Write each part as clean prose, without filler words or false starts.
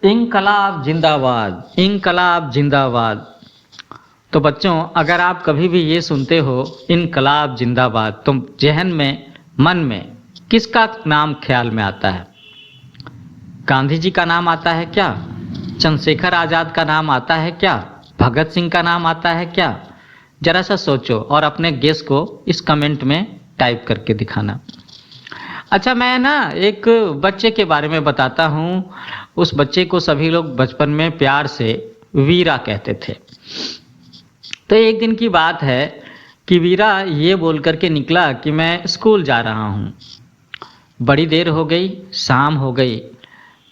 इंकलाब जिंदाबाद, इंकलाब जिंदाबाद। तो बच्चों, अगर आप कभी भी ये सुनते हो इंकलाब जिंदाबाद, तो जहन में, मन में किसका नाम ख्याल में आता है? गांधी जी का नाम आता है क्या? चंद्रशेखर आजाद का नाम आता है क्या? भगत सिंह का नाम आता है क्या? जरा सा सोचो और अपने गेस को इस कमेंट में टाइप करके दिखाना। अच्छा, मैं ना एक बच्चे के बारे में बताता हूँ। उस बच्चे को सभी लोग बचपन में प्यार से वीरा कहते थे। तो एक दिन की बात है कि वीरा ये बोल करके निकला कि मैं स्कूल जा रहा हूँ। बड़ी देर हो गई, शाम हो गई,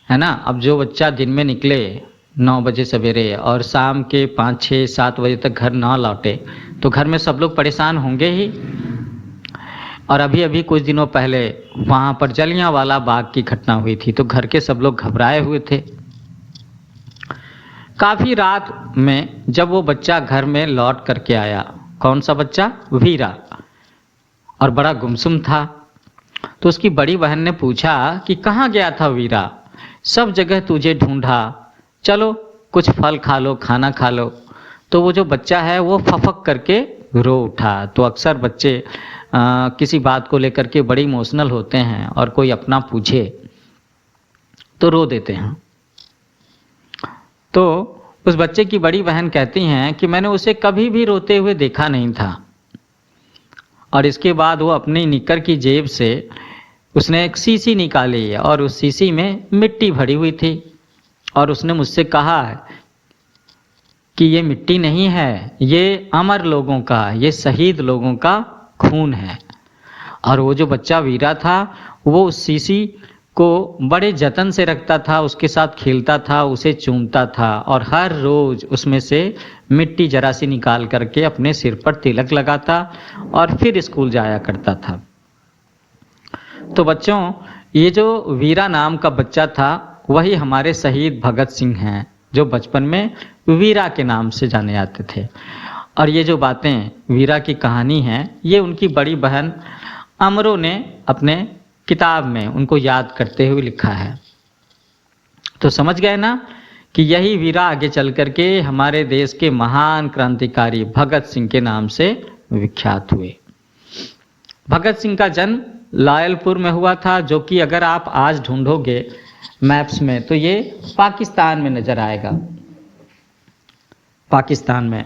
है ना। अब जो बच्चा दिन में निकले 9 बजे सवेरे और शाम के 5, 6, 7 बजे तक घर ना लौटे तो घर में सब लोग परेशान होंगे ही। और अभी अभी कुछ दिनों पहले वहाँ पर जलियांवाला बाग की घटना हुई थी, तो घर के सब लोग घबराए हुए थे। काफ़ी रात में जब वो बच्चा घर में लौट करके आया, कौन सा बच्चा? वीरा, और बड़ा गुमसुम था। तो उसकी बड़ी बहन ने पूछा कि कहाँ गया था वीरा? सब जगह तुझे ढूंढा, चलो कुछ फल खा लो, खाना खा लो। तो वो जो बच्चा है वो फफक करके रो उठा। तो अक्सर बच्चे किसी बात को लेकर के बड़े इमोशनल होते हैं और कोई अपना पूछे तो रो देते हैं। तो उस बच्चे की बड़ी बहन कहती हैं कि मैंने उसे कभी भी रोते हुए देखा नहीं था। और इसके बाद वो अपनी निक्कर की जेब से उसने एक शीशी निकाली और उस शीशी में मिट्टी भरी हुई थी। और उसने मुझसे कहा कि ये मिट्टी नहीं है, ये अमर लोगों का, ये शहीद लोगों का खून है। और वो जो बच्चा वीरा था वो उस शीशी को बड़े जतन से रखता था, उसके साथ खेलता था, उसे चूमता था और हर रोज उसमें से मिट्टी जरा सी निकाल करके अपने सिर पर तिलक लगाता और फिर स्कूल जाया करता था। तो बच्चों, ये जो वीरा नाम का बच्चा था वही हमारे शहीद भगत सिंह हैं, जो बचपन में वीरा के नाम से जाने जाते थे। और ये जो बातें वीरा की कहानी हैं, ये उनकी बड़ी बहन अमरो ने अपने किताब में उनको याद करते हुए लिखा है। तो समझ गए ना कि यही वीरा आगे चल करके हमारे देश के महान क्रांतिकारी भगत सिंह के नाम से विख्यात हुए। भगत सिंह का जन्म लायलपुर में हुआ था, जो कि अगर आप आज ढूंढोगे मैप्स में तो ये पाकिस्तान में नजर आएगा, पाकिस्तान में।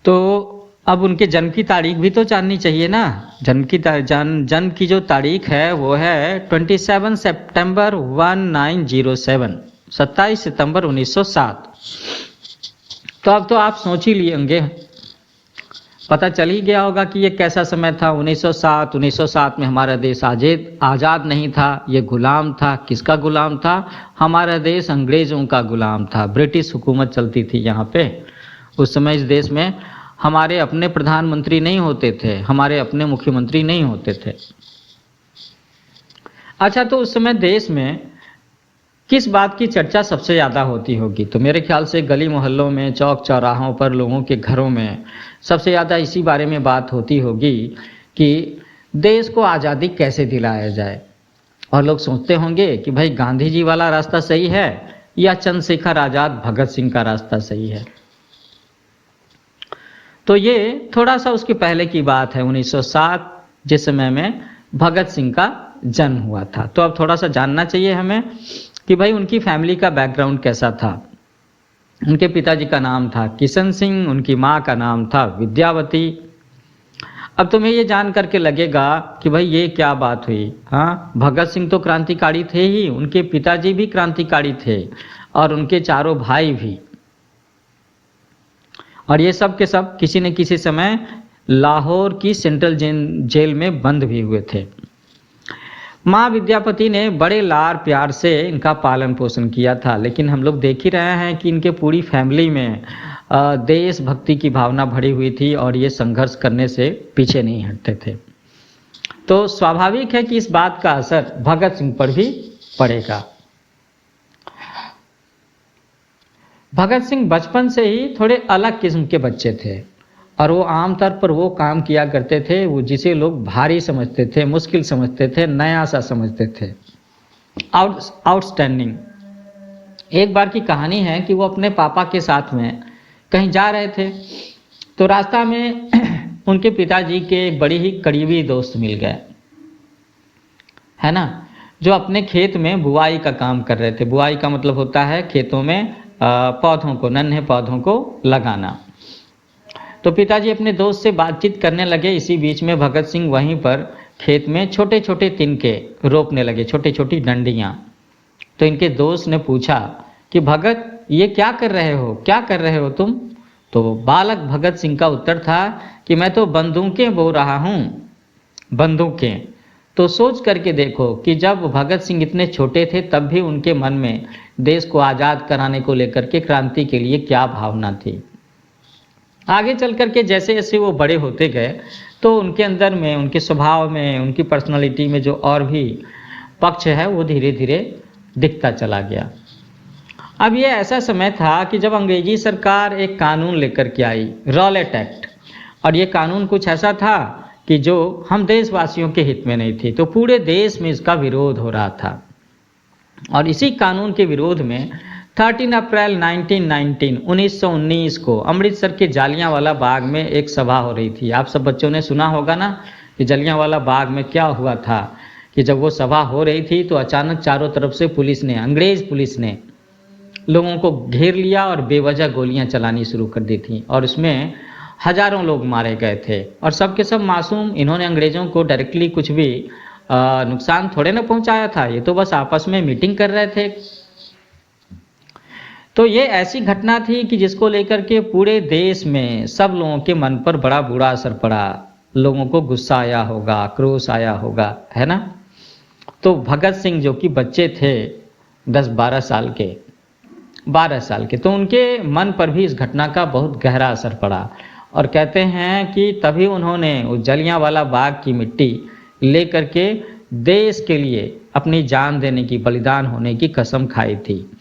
तो अब उनके जन्म की तारीख भी तो जाननी चाहिए ना। जन्म की जो तारीख है वो है 27 सितंबर 1907, 27 सितंबर 1907। तो अब तो आप सोच ही लिए होंगे, पता चल ही गया होगा कि ये कैसा समय था। 1907 में हमारा देश आज़ाद नहीं था, ये गुलाम था। किसका गुलाम था? हमारा देश अंग्रेज़ों का गुलाम था। ब्रिटिश हुकूमत चलती थी यहाँ पे। उस समय इस देश में हमारे अपने प्रधानमंत्री नहीं होते थे, हमारे अपने मुख्यमंत्री नहीं होते थे। अच्छा, तो उस समय देश में किस बात की चर्चा सबसे ज़्यादा होती होगी? तो मेरे ख्याल से गली मोहल्लों में, चौक चौराहों पर, लोगों के घरों में सबसे ज़्यादा इसी बारे में बात होती होगी कि देश को आज़ादी कैसे दिलाया जाए। और लोग सोचते होंगे कि भाई गांधी जी वाला रास्ता सही है या चंद्रशेखर आज़ाद भगत सिंह का रास्ता सही है। तो ये थोड़ा सा उसके पहले की बात है, 1907, जिस समय में भगत सिंह का जन्म हुआ था। तो अब थोड़ा सा जानना चाहिए हमें कि भाई उनकी फैमिली का बैकग्राउंड कैसा था। उनके पिताजी का नाम था किशन सिंह, उनकी माँ का नाम था विद्यावती। अब तुम्हें ये जान करके लगेगा कि भाई ये क्या बात हुई। हाँ, भगत सिंह तो क्रांतिकारी थे ही, उनके पिताजी भी क्रांतिकारी थे और उनके चारों भाई भी। और ये सब के सब किसी न किसी समय लाहौर की सेंट्रल जेल में बंद भी हुए थे। माँ विद्यापति ने बड़े लाड़ प्यार से इनका पालन पोषण किया था, लेकिन हम लोग देख ही रहे हैं कि इनके पूरी फैमिली में देशभक्ति की भावना भरी हुई थी और ये संघर्ष करने से पीछे नहीं हटते थे। तो स्वाभाविक है कि इस बात का असर भगत सिंह पर भी पड़ेगा। भगत सिंह बचपन से ही थोड़े अलग किस्म के बच्चे थे और वो आमतौर पर वो काम किया करते थे वो जिसे लोग भारी समझते थे, मुश्किल समझते थे, नया सा समझते थे। आउटस्टैंडिंग। एक बार की कहानी है कि वो अपने पापा के साथ में कहीं जा रहे थे, तो रास्ता में उनके पिताजी के एक बड़ी ही करीबी दोस्त मिल गए, है ना, जो अपने खेत में बुआई का काम कर रहे थे। बुआई का मतलब होता है खेतों में पौधों को, नन्हे पौधों को लगाना। तो पिताजी अपने दोस्त से बातचीत करने लगे। इसी बीच में भगत सिंह वहीं पर खेत में छोटे छोटे तिनके रोपने लगे, छोटी छोटी डंडियाँ। तो इनके दोस्त ने पूछा कि भगत, ये क्या कर रहे हो, क्या कर रहे हो तुम? तो बालक भगत सिंह का उत्तर था कि मैं तो बंदूकें बो रहा हूँ, बंदूकें। तो सोच करके देखो कि जब भगत सिंह इतने छोटे थे तब भी उनके मन में देश को आज़ाद कराने को लेकर के, क्रांति के लिए क्या भावना थी। आगे चल करके जैसे जैसे वो बड़े होते गए तो उनके अंदर में, उनके स्वभाव में, उनकी पर्सनालिटी में जो और भी पक्ष है वो धीरे धीरे दिखता चला गया। अब ये ऐसा समय था कि जब अंग्रेजी सरकार एक कानून लेकर के आई, रॉलेट एक्ट, और ये कानून कुछ ऐसा था कि जो हम देशवासियों के हित में नहीं थी। तो पूरे देश में इसका विरोध हो रहा था। और इसी कानून के विरोध में 13 अप्रैल 1919 को अमृतसर के जालियांवाला बाग में एक सभा हो रही थी। आप सब बच्चों ने सुना होगा ना कि जालियांवाला बाग में क्या हुआ था, कि जब वो सभा हो रही थी तो अचानक चारों तरफ से पुलिस ने, अंग्रेज पुलिस ने लोगों को घेर लिया और बेवजह गोलियां चलानी शुरू कर दी थी, और उसमें हजारों लोग मारे गए थे। और सब के सब मासूम। इन्होंने अंग्रेजों को डायरेक्टली कुछ भी नुकसान थोड़े ना पहुंचाया था, ये तो बस आपस में मीटिंग कर रहे थे। तो ये ऐसी घटना थी कि जिसको लेकर के पूरे देश में सब लोगों के मन पर बड़ा बुरा असर पड़ा। लोगों को गुस्सा आया होगा, आक्रोश आया होगा, है ना। तो भगत सिंह जो कि बच्चे थे 10-12 साल के, 12 साल के, तो उनके मन पर भी इस घटना का बहुत गहरा असर पड़ा। और कहते हैं कि तभी उन्होंने उस जलियांवाला बाग की मिट्टी ले करके देश के लिए अपनी जान देने की, बलिदान होने की कसम खाई थी।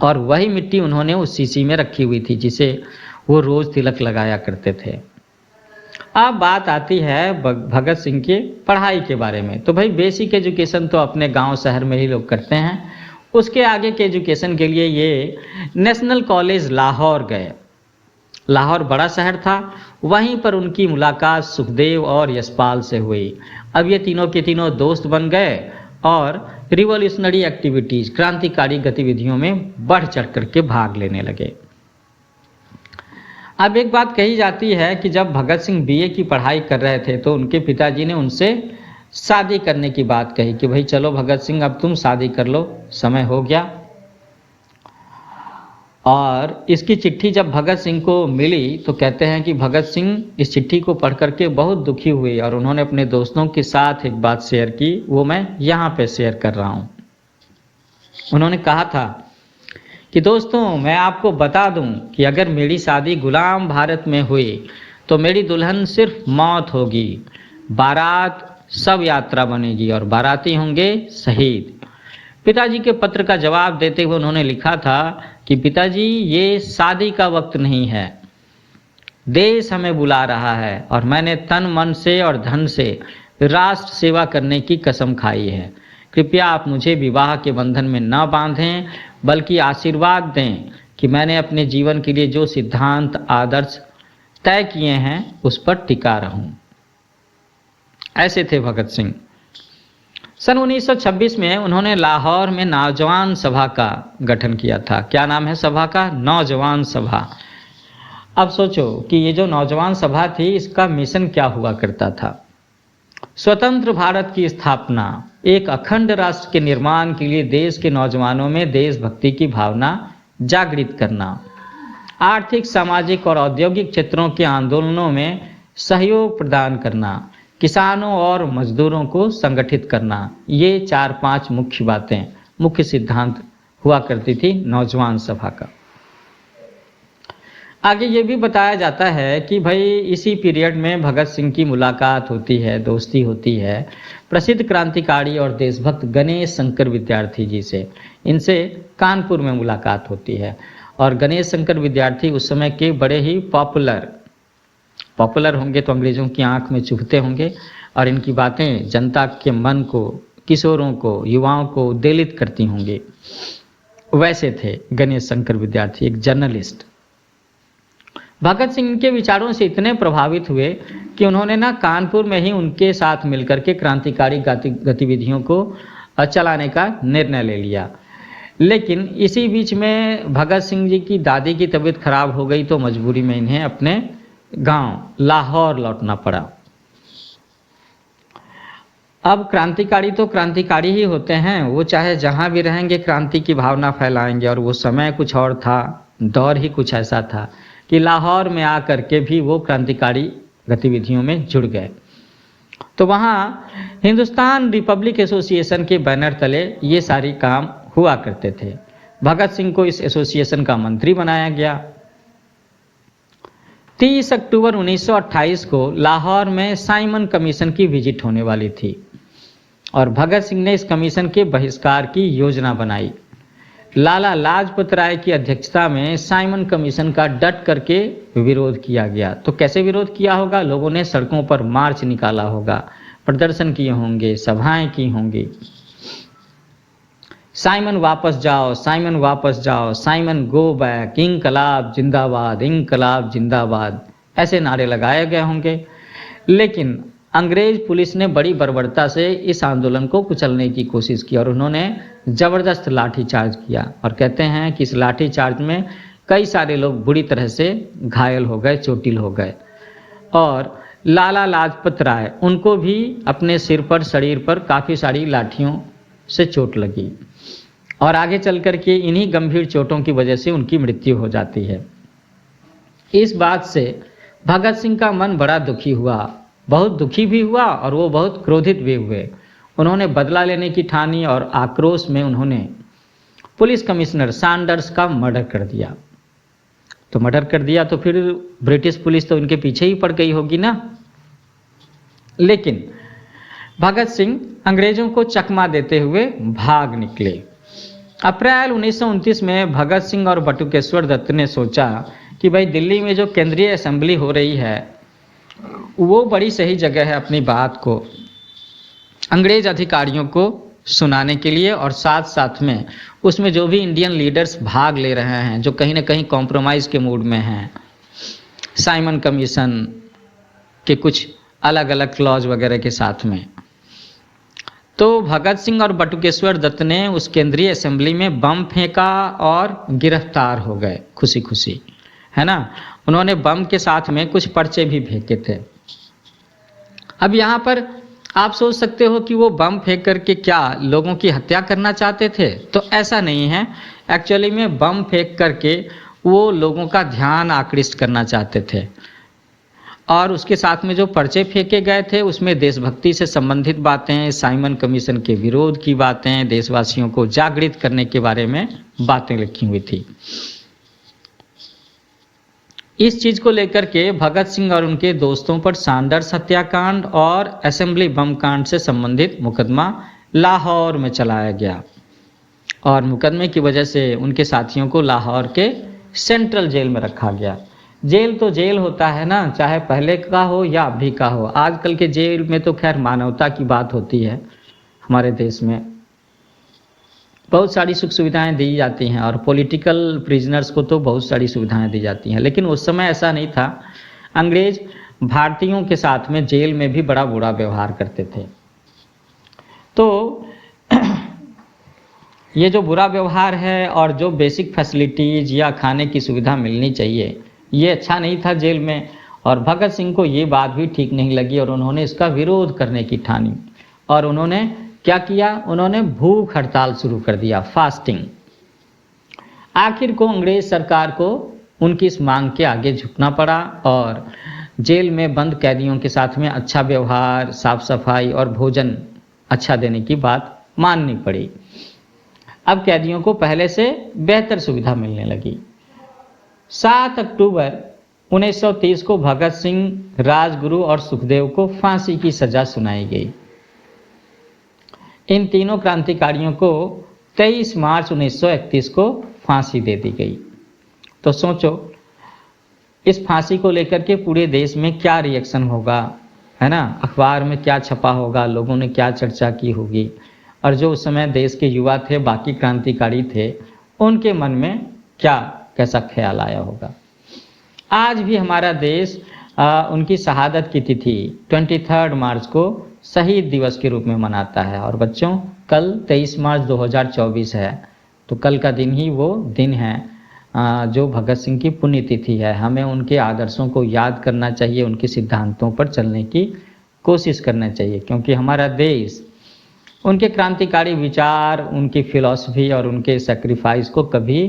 और वही मिट्टी उन्होंने उस शीशी में रखी हुई थी जिसे वो रोज तिलक लगाया करते थे। अब बात आती है भगत सिंह के पढ़ाई के बारे में। तो भाई बेसिक एजुकेशन तो अपने गांव शहर में ही लोग करते हैं। उसके आगे के एजुकेशन के लिए ये नेशनल कॉलेज लाहौर गए। लाहौर बड़ा शहर था, वहीं पर उनकी मुलाकात सुखदेव और यशपाल से हुई। अब ये तीनों के तीनों दोस्त बन गए और रिवॉल्यूशनरी एक्टिविटीज, क्रांतिकारी गतिविधियों में बढ़ चढ़ करके भाग लेने लगे। अब एक बात कही जाती है कि जब भगत सिंह बीए की पढ़ाई कर रहे थे तो उनके पिताजी ने उनसे शादी करने की बात कही कि भाई चलो भगत सिंह, अब तुम शादी कर लो, समय हो गया। और इसकी चिट्ठी जब भगत सिंह को मिली तो कहते हैं कि भगत सिंह इस चिट्ठी को पढ़ करके बहुत दुखी हुए और उन्होंने अपने दोस्तों के साथ एक बात शेयर की, वो मैं यहाँ पे शेयर कर रहा हूँ। उन्होंने कहा था कि दोस्तों, मैं आपको बता दूं कि अगर मेरी शादी गुलाम भारत में हुई तो मेरी दुल्हन सिर्फ मौत होगी, बारात सब यात्रा बनेगी और बाराती होंगे शहीद। पिताजी के पत्र का जवाब देते हुए उन्होंने लिखा था कि पिताजी, ये शादी का वक्त नहीं है, देश हमें बुला रहा है और मैंने तन मन से और धन से राष्ट्र सेवा करने की कसम खाई है। कृपया आप मुझे विवाह के बंधन में न बांधें, बल्कि आशीर्वाद दें कि मैंने अपने जीवन के लिए जो सिद्धांत आदर्श तय किए हैं उस पर टिका रहूं। ऐसे थे भगत सिंह। सन 1926 में उन्होंने लाहौर में नौजवान सभा का गठन किया था। क्या नाम है सभा का? नौजवान सभा। अब सोचो कि ये जो नौजवान सभा थी इसका मिशन क्या हुआ करता था। स्वतंत्र भारत की स्थापना, एक अखंड राष्ट्र के निर्माण के लिए देश के नौजवानों में देशभक्ति की भावना जागृत करना, आर्थिक, सामाजिक और औद्योगिक क्षेत्रों के आंदोलनों में सहयोग प्रदान करना, किसानों और मजदूरों को संगठित करना, ये 4-5 मुख्य बातें, मुख्य सिद्धांत हुआ करती थी नौजवान सभा का। आगे ये भी बताया जाता है कि भाई इसी पीरियड में भगत सिंह की मुलाकात होती है, दोस्ती होती है प्रसिद्ध क्रांतिकारी और देशभक्त गणेश शंकर विद्यार्थी जी से। इनसे कानपुर में मुलाकात होती है और गणेश शंकर विद्यार्थी उस समय के बड़े ही पॉपुलर होंगे तो अंग्रेजों की आंख में चुभते होंगे और इनकी बातें जनता के मन को किशोरों को, युवाओं को उद्वेलित करती होंगी। वैसे थे गणेश शंकर विद्यार्थी, एक जर्नलिस्ट। भगत सिंह के विचारों से इतने प्रभावित हुए कि उन्होंने ना कानपुर में ही उनके साथ मिलकर के क्रांतिकारी गतिविधियों को चलाने का निर्णय ले लिया। लेकिन इसी बीच में भगत सिंह जी की दादी की तबीयत खराब हो गई, तो मजबूरी में इन्हें अपने गांव लाहौर लौटना पड़ा। अब क्रांतिकारी तो क्रांतिकारी ही होते हैं, वो चाहे जहां भी रहेंगे क्रांति की भावना फैलाएंगे। और वो समय कुछ और था, दौर ही कुछ ऐसा था कि लाहौर में आकर के भी वो क्रांतिकारी गतिविधियों में जुड़ गए। तो वहाँ हिंदुस्तान रिपब्लिक एसोसिएशन के बैनर तले ये सारी काम हुआ करते थे। भगत सिंह को इस एसोसिएशन का मंत्री बनाया गया। 30 अक्टूबर 1928 को लाहौर में साइमन कमीशन की विजिट होने वाली थी और भगत सिंह ने इस कमीशन के बहिष्कार की योजना बनाई। लाला लाजपत राय की अध्यक्षता में साइमन कमीशन का डट करके विरोध किया गया। तो कैसे विरोध किया होगा? लोगों ने सड़कों पर मार्च निकाला होगा, प्रदर्शन किए होंगे, सभाएं की होंगी। साइमन वापस जाओ, साइमन वापस जाओ, साइमन गो बैक, इंकलाब जिंदाबाद, इंकलाब जिंदाबाद, ऐसे नारे लगाए गए होंगे। लेकिन अंग्रेज पुलिस ने बड़ी बर्बरता से इस आंदोलन को कुचलने की कोशिश की और उन्होंने जबरदस्त लाठीचार्ज किया। और कहते हैं कि इस लाठीचार्ज में कई सारे लोग बुरी तरह से घायल हो गए, चोटिल हो गए। और लाला लाजपत राय, उनको भी अपने सिर पर, शरीर पर काफ़ी सारी लाठियों से चोट लगी और आगे चल कर के इन्हीं गंभीर चोटों की वजह से उनकी मृत्यु हो जाती है। इस बात से भगत सिंह का मन बड़ा दुखी हुआ, बहुत दुखी भी हुआ और वो बहुत क्रोधित भी हुए। उन्होंने बदला लेने की ठानी और आक्रोश में उन्होंने पुलिस कमिश्नर सैंडर्स का मर्डर कर दिया। तो मर्डर कर दिया तो फिर ब्रिटिश पुलिस तो उनके पीछे ही पड़ गई होगी ना। लेकिन भगत सिंह अंग्रेजों को चकमा देते हुए भाग निकले। अप्रैल 1929 में भगत सिंह और बटुकेश्वर दत्त ने सोचा कि भाई दिल्ली में जो केंद्रीय असेंबली हो रही है वो बड़ी सही जगह है अपनी बात को अंग्रेज अधिकारियों को सुनाने के लिए, और साथ साथ में उसमें जो भी इंडियन लीडर्स भाग ले रहे हैं, जो कहीं ना कहीं कॉम्प्रोमाइज़ के मूड में हैं, साइमन कमीशन के कुछ अलग अलग क्लॉज वगैरह के साथ में, तो भगत सिंह और बटुकेश्वर दत्त ने उस केंद्रीय असेंबली में बम फेंका और गिरफ्तार हो गए खुशी खुशी, है ना। उन्होंने बम के साथ में कुछ पर्चे भी फेंके थे। अब यहाँ पर आप सोच सकते हो कि वो बम फेंक करके क्या लोगों की हत्या करना चाहते थे? तो ऐसा नहीं है। एक्चुअली में बम फेंक करके वो लोगों का ध्यान आकृष्ट करना चाहते थे। और उसके साथ में जो पर्चे फेंके गए थे उसमें देशभक्ति से संबंधित बातें, साइमन कमीशन के विरोध की बातें, देशवासियों को जागृत करने के बारे में बातें लिखी हुई थी। इस चीज को लेकर के भगत सिंह और उनके दोस्तों पर सैंडर्स हत्याकांड और असेंबली बम कांड से संबंधित मुकदमा लाहौर में चलाया गया और मुकदमे की वजह से उनके साथियों को लाहौर के सेंट्रल जेल में रखा गया। जेल तो जेल होता है ना, चाहे पहले का हो या अभी का हो। आजकल के जेल में तो खैर मानवता की बात होती है। हमारे देश में बहुत सारी सुख सुविधाएं दी जाती हैं और पॉलिटिकल प्रिजनर्स को तो बहुत सारी सुविधाएं दी जाती हैं, लेकिन उस समय ऐसा नहीं था। अंग्रेज भारतीयों के साथ में जेल में भी बड़ा बुरा व्यवहार करते थे। तो ये जो बुरा व्यवहार है और जो बेसिक फैसिलिटीज या खाने की सुविधा मिलनी चाहिए, ये अच्छा नहीं था जेल में। और भगत सिंह को ये बात भी ठीक नहीं लगी और उन्होंने इसका विरोध करने की ठानी। और उन्होंने क्या किया? उन्होंने भूख हड़ताल शुरू कर दिया, फास्टिंग। आखिर को अंग्रेज सरकार को उनकी इस मांग के आगे झुकना पड़ा और जेल में बंद कैदियों के साथ में अच्छा व्यवहार, साफ सफाई और भोजन अच्छा देने की बात माननी पड़ी। अब कैदियों को पहले से बेहतर सुविधा मिलने लगी। 7 अक्टूबर 1930 को भगत सिंह, राजगुरु और सुखदेव को फांसी की सजा सुनाई गई। इन तीनों क्रांतिकारियों को 23 मार्च 1931 को फांसी दे दी गई। तो सोचो इस फांसी को लेकर के पूरे देश में क्या रिएक्शन होगा, है ना। अखबार में क्या छपा होगा, लोगों ने क्या चर्चा की होगी। और जो उस समय देश के युवा थे, बाकी क्रांतिकारी थे, उनके मन में क्या कैसा ख्याल आया होगा। आज भी हमारा देश उनकी शहादत की तिथि 23 मार्च को शहीद दिवस के रूप में मनाता है। और बच्चों, कल 23 मार्च 2024 है, तो कल का दिन ही वो दिन है जो भगत सिंह की पुण्यतिथि है। हमें उनके आदर्शों को याद करना चाहिए, उनके सिद्धांतों पर चलने की कोशिश करना चाहिए, क्योंकि हमारा देश उनके क्रांतिकारी विचार, उनकी फिलॉसफी और उनके सेक्रीफाइस को कभी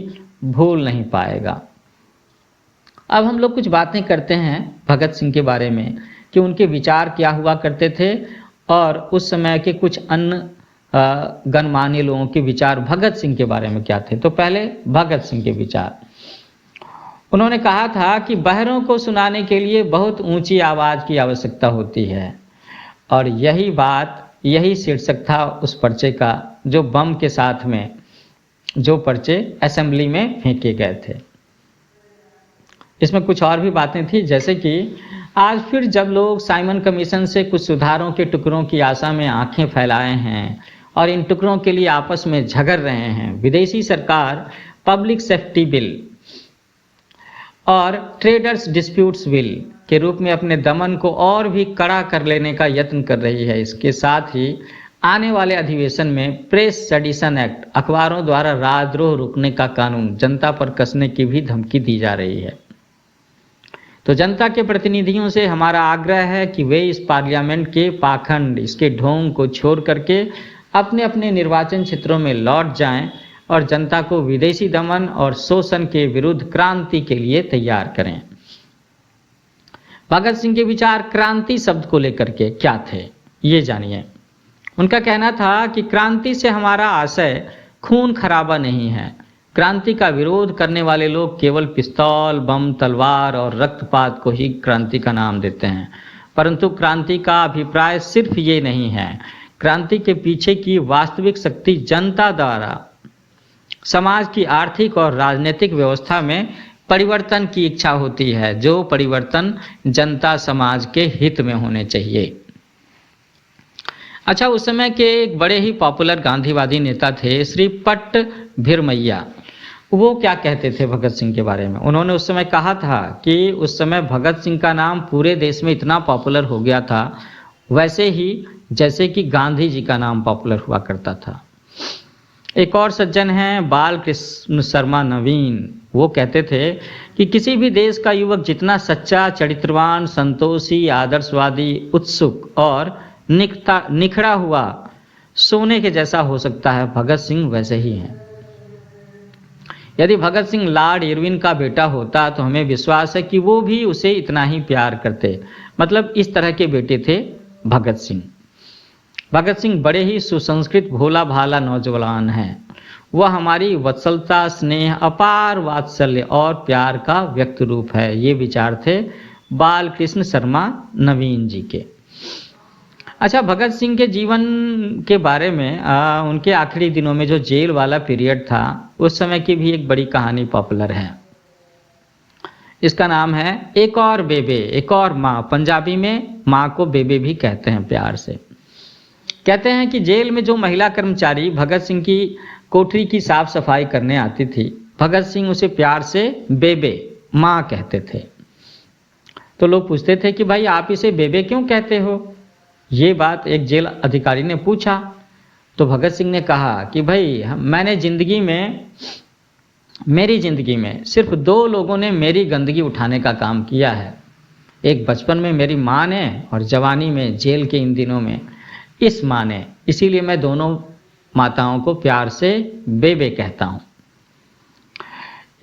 भूल नहीं पाएगा। अब हम लोग कुछ बातें करते हैं भगत सिंह के बारे में कि उनके विचार क्या हुआ करते थे और उस समय के कुछ अन्य गणमान्य लोगों के विचार भगत सिंह के बारे में क्या थे। तो पहले भगत सिंह के विचार। उन्होंने कहा था कि बहरों को सुनाने के लिए बहुत ऊंची आवाज़ की आवश्यकता होती है, और यही शीर्षक था उस पर्चे का जो बम के साथ में जो पर्चे असेंबली में फेंके गए थे। इसमें कुछ और भी बातें थी, जैसे कि आज फिर जब लोग साइमन कमीशन से कुछ सुधारों के टुकड़ों की आशा में आंखें फैलाए हैं और इन टुकड़ों के लिए आपस में झगड़ रहे हैं, विदेशी सरकार पब्लिक सेफ्टी बिल और ट्रेडर्स डिस्प्यूट्स बिल के रूप में अपने दमन को और भी कड़ा कर लेने का यत्न कर रही है। इसके साथ ही आने वाले अधिवेशन में प्रेस सेडिशन एक्ट, अखबारों द्वारा राजद्रोह रोकने का कानून जनता पर कसने की भी धमकी दी जा रही है। तो जनता के प्रतिनिधियों से हमारा आग्रह है कि वे इस पार्लियामेंट के पाखंड, इसके ढोंग को छोड़ करके अपने अपने निर्वाचन क्षेत्रों में लौट जाएं और जनता को विदेशी दमन और शोषण के विरुद्ध क्रांति के लिए तैयार करें। भगत सिंह के विचार क्रांति शब्द को लेकर के क्या थे, ये जानिए। उनका कहना था कि क्रांति से हमारा आशय खून खराबा नहीं है। क्रांति का विरोध करने वाले लोग केवल पिस्तौल, बम, तलवार और रक्तपात को ही क्रांति का नाम देते हैं, परंतु क्रांति का अभिप्राय सिर्फ ये नहीं है। क्रांति के पीछे की वास्तविक शक्ति जनता द्वारा समाज की आर्थिक और राजनीतिक व्यवस्था में परिवर्तन की इच्छा होती है, जो परिवर्तन जनता समाज के हित में होने चाहिए। अच्छा, उस समय के एक बड़े ही पॉपुलर गांधीवादी नेता थे श्री पट्ट भिरमैया। वो क्या कहते थे भगत सिंह के बारे में? उन्होंने उस समय कहा था कि उस समय भगत सिंह का नाम पूरे देश में इतना पॉपुलर हो गया था, वैसे ही जैसे कि गांधी जी का नाम पॉपुलर हुआ करता था। एक और सज्जन हैं बाल कृष्ण शर्मा नवीन। वो कहते थे कि किसी भी देश का युवक जितना सच्चा, चरित्रवान, संतोषी, आदर्शवादी, उत्सुक और निखरा हुआ सोने के जैसा हो सकता है, भगत सिंह वैसे ही हैं। यदि भगत सिंह लॉर्ड इरविन का बेटा होता तो हमें विश्वास है कि वो भी उसे इतना ही प्यार करते। मतलब इस तरह के बेटे थे भगत सिंह। भगत सिंह बड़े ही सुसंस्कृत, भोला भाला नौजवान हैं। वह हमारी वत्सलता, स्नेह, अपार वात्सल्य और प्यार का व्यक्त रूप है। ये विचार थे बाल कृष्ण शर्मा नवीन जी के। अच्छा, भगत सिंह के जीवन के बारे में उनके आखिरी दिनों में जो जेल वाला पीरियड था, उस समय की भी एक बड़ी कहानी पॉपुलर है। इसका नाम है एक और बेबे, एक और माँ। पंजाबी में माँ को बेबे भी कहते हैं प्यार से। कहते हैं कि जेल में जो महिला कर्मचारी भगत सिंह की कोठरी की साफ सफाई करने आती थी, भगत सिंह उसे प्यार से बेबे, माँ कहते थे। तो लोग पूछते थे कि भाई आप इसे बेबे क्यों कहते हो? ये बात एक जेल अधिकारी ने पूछा तो भगत सिंह ने कहा कि भाई मैंने मेरी जिंदगी में सिर्फ 2 लोगों ने मेरी गंदगी उठाने का काम किया है। एक बचपन में मेरी माँ ने और जवानी में जेल के इन दिनों में इस माँ ने। इसीलिए मैं दोनों माताओं को प्यार से बेबे कहता हूँ।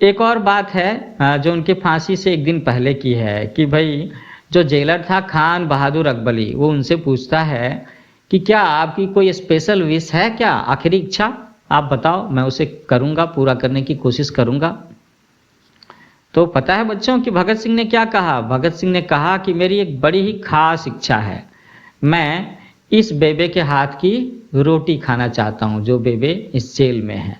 एक और बात है जो उनके फांसी से एक दिन पहले की है कि भाई जो जेलर था खान बहादुर अकबरी, वो उनसे पूछता है कि क्या आपकी कोई स्पेशल विश है, क्या आखिरी इच्छा आप बताओ, मैं उसे करूँगा, पूरा करने की कोशिश करूँगा। तो पता है बच्चों कि भगत सिंह ने क्या कहा? भगत सिंह ने कहा कि मेरी एक बड़ी ही खास इच्छा है, मैं इस बेबे के हाथ की रोटी खाना चाहता हूँ जो बेबे इस जेल में है।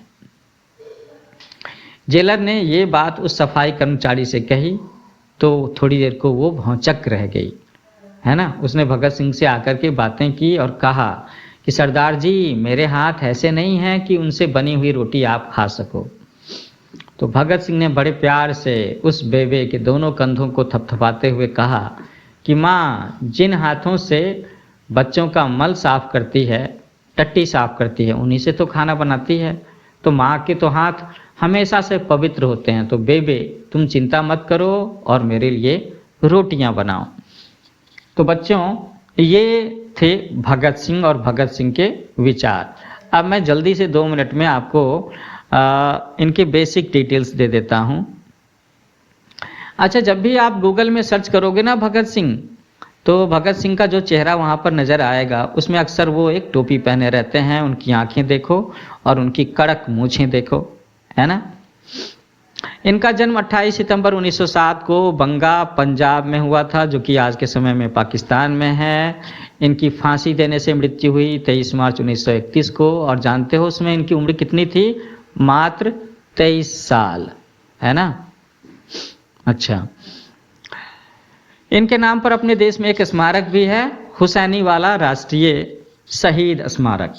जेलर ने ये बात उस सफाई कर्मचारी से कही तो थोड़ी देर को वो भौचक रह गई, है ना। उसने भगत सिंह से आकर के बातें की और कहा कि सरदार जी मेरे हाथ ऐसे नहीं हैं कि उनसे बनी हुई रोटी आप खा सको। तो भगत सिंह ने बड़े प्यार से उस बेबे के दोनों कंधों को थपथपाते हुए कहा कि माँ जिन हाथों से बच्चों का मल साफ करती है, टट्टी साफ करती है, उन्हीं से तो खाना बनाती है। तो माँ के तो हाथ हमेशा से पवित्र होते हैं। तो बेबे तुम चिंता मत करो और मेरे लिए रोटियां बनाओ। तो बच्चों ये थे भगत सिंह और भगत सिंह के विचार। अब मैं जल्दी से 2 मिनट में आपको इनके बेसिक डिटेल्स दे देता हूँ। अच्छा, जब भी आप गूगल में सर्च करोगे ना भगत सिंह, तो भगत सिंह का जो चेहरा वहाँ पर नज़र आएगा उसमें अक्सर वो एक टोपी पहने रहते हैं। उनकी आंखें देखो और उनकी कड़क मूछें देखो, है ना। इनका जन्म 28 सितंबर 1907 को बंगा पंजाब में हुआ था, जो कि आज के समय में पाकिस्तान में है। इनकी फांसी देने से मृत्यु हुई 23 मार्च 1931 को। और जानते हो उसमें इनकी उम्र कितनी थी? मात्र 23 साल, है ना। अच्छा, इनके नाम पर अपने देश में एक स्मारक भी है, हुसैनी वाला राष्ट्रीय शहीद स्मारक।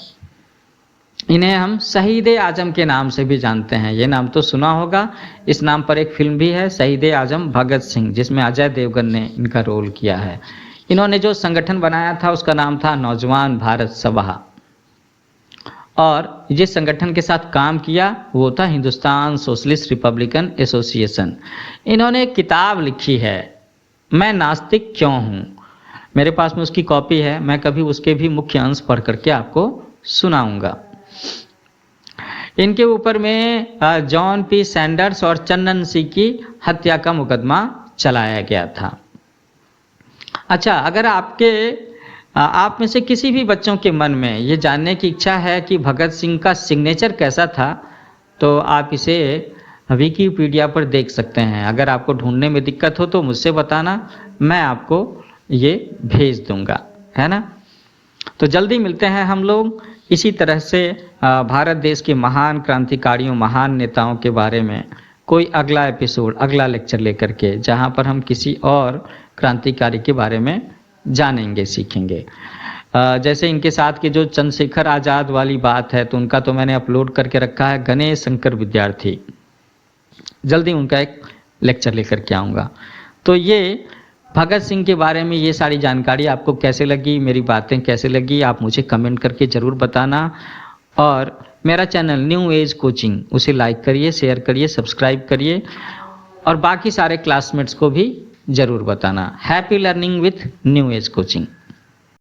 इन्हें हम शहीद आजम के नाम से भी जानते हैं। ये नाम तो सुना होगा। इस नाम पर एक फिल्म भी है, शहीद आजम भगत सिंह, जिसमें अजय देवगन ने इनका रोल किया है। इन्होंने जो संगठन बनाया था उसका नाम था नौजवान भारत सभा, और जिस संगठन के साथ काम किया वो था हिंदुस्तान सोशलिस्ट रिपब्लिकन एसोसिएशन। इन्होंने एक किताब लिखी है, मैं नास्तिक क्यों हूँ। मेरे पास में उसकी कॉपी है, मैं कभी उसके भी मुख्य अंश पढ़ करके आपको सुनाऊंगा। इनके ऊपर में जॉन पी सैंडर्स और चन्नन सिंह की हत्या का मुकदमा चलाया गया था। अच्छा, अगर आप में से किसी भी बच्चों के मन में ये जानने की इच्छा है कि भगत सिंह का सिग्नेचर कैसा था, तो आप इसे विकिपीडिया पर देख सकते हैं। अगर आपको ढूंढने में दिक्कत हो तो मुझसे बताना, मैं आपको ये भेज दूंगा, है ना। तो जल्दी मिलते हैं हम लोग इसी तरह से भारत देश के महान क्रांतिकारियों, महान नेताओं के बारे में कोई अगला एपिसोड, अगला लेक्चर लेकर के, जहाँ पर हम किसी और क्रांतिकारी के बारे में जानेंगे, सीखेंगे। जैसे इनके साथ के जो चंद्रशेखर आज़ाद वाली बात है, तो उनका तो मैंने अपलोड करके रखा है, गणेश शंकर विद्यार्थी। जल्दी उनका एक लेक्चर लेकर के आऊँगा। तो ये भगत सिंह के बारे में ये सारी जानकारी आपको कैसे लगी, मेरी बातें कैसे लगी, आप मुझे कमेंट करके ज़रूर बताना। और मेरा चैनल न्यू एज कोचिंग, उसे लाइक करिए, शेयर करिए, सब्सक्राइब करिए, और बाकी सारे क्लासमेट्स को भी ज़रूर बताना। Happy learning with new age coaching.